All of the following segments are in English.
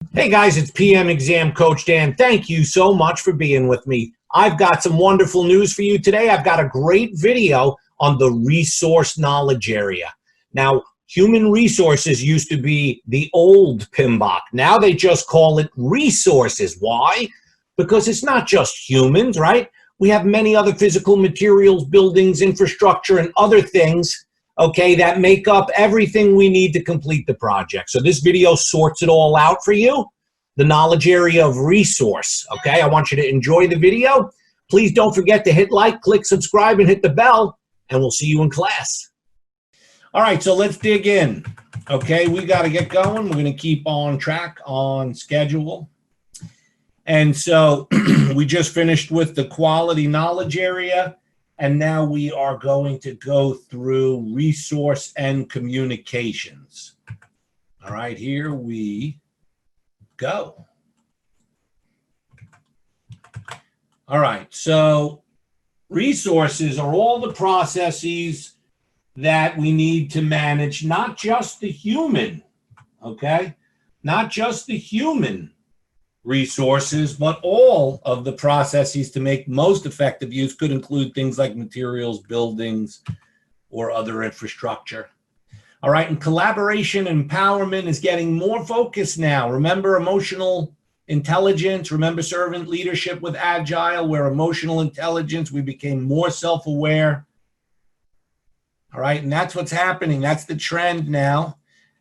Hey guys, it's PM Exam Coach Dan. Thank you so much for being with me. I've got some wonderful news for you today. I've got a great video on the resource knowledge area. Now, human resources used to be the old PMBOK. Now they just call it resources. Why? Because it's not just humans, right? We have many other physical materials, buildings, infrastructure, and other things, okay, that make up everything we need to complete the project. So this video sorts it all out for you, the knowledge area of resource, okay? I want you to enjoy the video. Please don't forget to hit like, click subscribe, and hit the bell, and we'll see you in class. All right, so let's dig in, okay? We got to get going. We're going to keep on track, on schedule. And so we just finished with the quality knowledge area. And now we are going to go through resource and communications. All right, here we go. All right, so resources are all the processes that we need to manage, not just the human, okay? Not just the human resources, but all of the processes to make most effective use could include things like materials, buildings, or other infrastructure. All right, and collaboration empowerment is getting more focused now. Remember emotional intelligence, remember servant leadership with Agile, where emotional intelligence, we became more self-aware. All right, and that's what's happening. That's the trend now,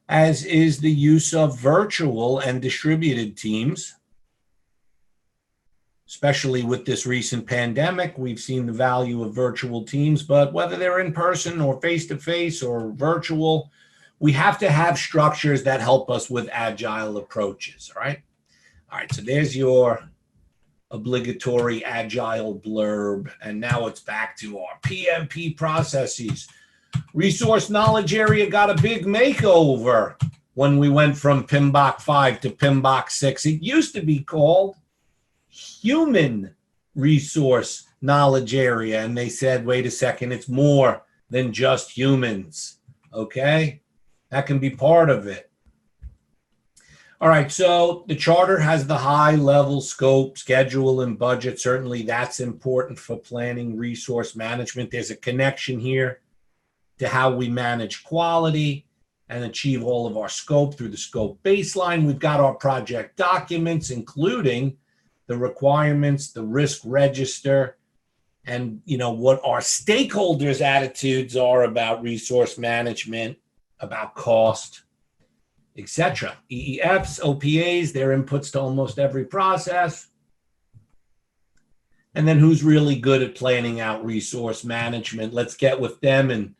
as is the use of virtual and distributed teams. Especially with this recent pandemic, we've seen the value of virtual teams, but whether they're in person or face-to-face or virtual, we have to have structures that help us with agile approaches, all right? All right, so there's your obligatory agile blurb, and now it's back to our PMP processes. Resource knowledge area got a big makeover when we went from PMBOK 5 to PMBOK 6. It used to be called human resource knowledge area, and they said, wait a second, it's more than just humans, okay? That can be part of it. All right, so the charter has the high level scope, schedule, and budget. Certainly that's important for planning resource management. There's a connection here to how we manage quality and achieve all of our scope through the scope baseline. We've got our project documents, including the requirements, the risk register, and what our stakeholders' attitudes are about resource management, about cost, etc. EEFs, OPAs, their inputs to almost every process. And then who's really good at planning out resource management? Let's get with them and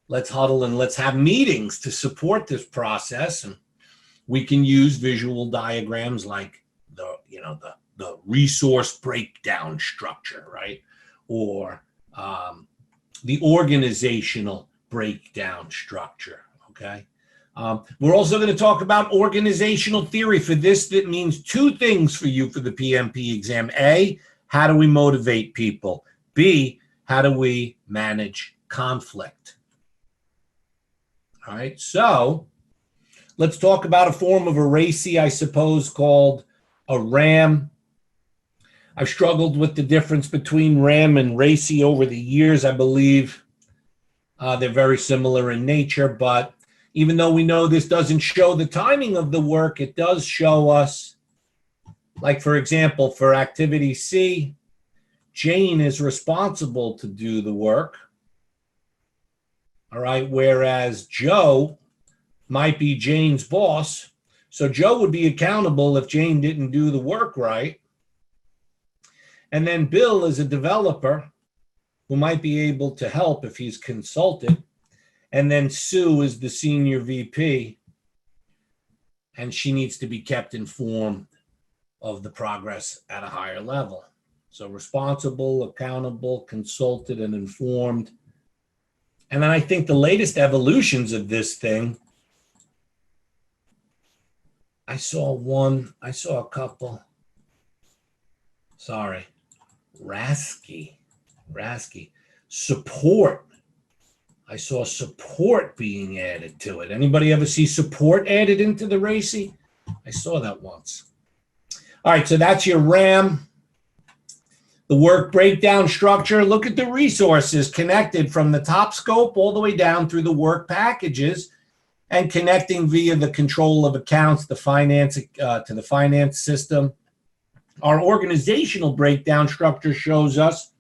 let's huddle and let's have meetings to support this process. And we can use visual diagrams like the resource breakdown structure, right? Or the organizational breakdown structure, okay? We're also going to talk about organizational theory. For this, that means two things for you for the PMP exam. A, how do we motivate people? B, how do we manage conflict? All right, so let's talk about a form of a RACI, I suppose, called a RAM. I've struggled with the difference between RAM and RACI over the years. I believe they're very similar in nature, but even though we know this doesn't show the timing of the work, it does show us, like for example, for activity C, Jane is responsible to do the work. All right, whereas Joe might be Jane's boss. So Joe would be accountable if Jane didn't do the work right. And then Bill is a developer who might be able to help if he's consulted. And then Sue is the senior VP, and she needs to be kept informed of the progress at a higher level. So responsible, accountable, consulted, and informed. And then I think the latest evolutions of this thing, I saw a couple. Sorry. Rasky. Support. I saw support being added to it. Anybody ever see support added into the RACI? I saw that once. All right, so that's your RAM. The work breakdown structure. Look at the resources connected from the top scope all the way down through the work packages and connecting via the control of accounts, the finance to the finance system. Our organizational breakdown structure shows us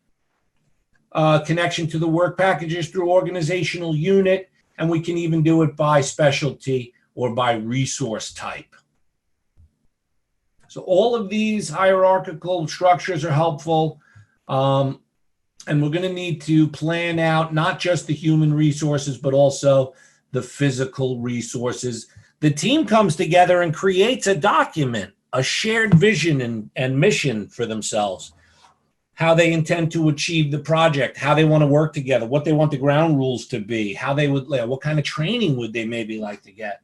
connection to the work packages through organizational unit, and we can even do it by specialty or by resource type. So all of these hierarchical structures are helpful, and we're going to need to plan out not just the human resources, but also the physical resources. The team comes together and creates a document, a shared vision and mission for themselves, how they intend to achieve the project, how they want to work together, what they want the ground rules to be, how they would, what kind of training would they maybe like to get.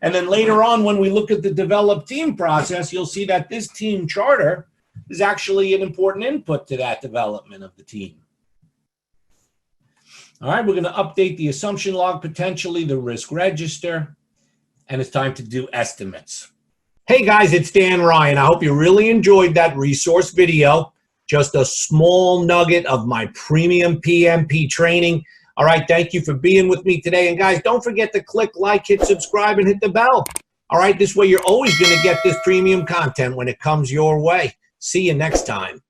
And then later on, when we look at the develop team process, you'll see that this team charter is actually an important input to that development of the team. All right, we're going to update the assumption log, potentially the risk register, and it's time to do estimates. Hey guys, it's Dan Ryan. I hope you really enjoyed that resource video. Just a small nugget of my premium PMP training. All right, thank you for being with me today. And guys, don't forget to click like, hit subscribe, and hit the bell. All right, this way you're always going to get this premium content when it comes your way. See you next time.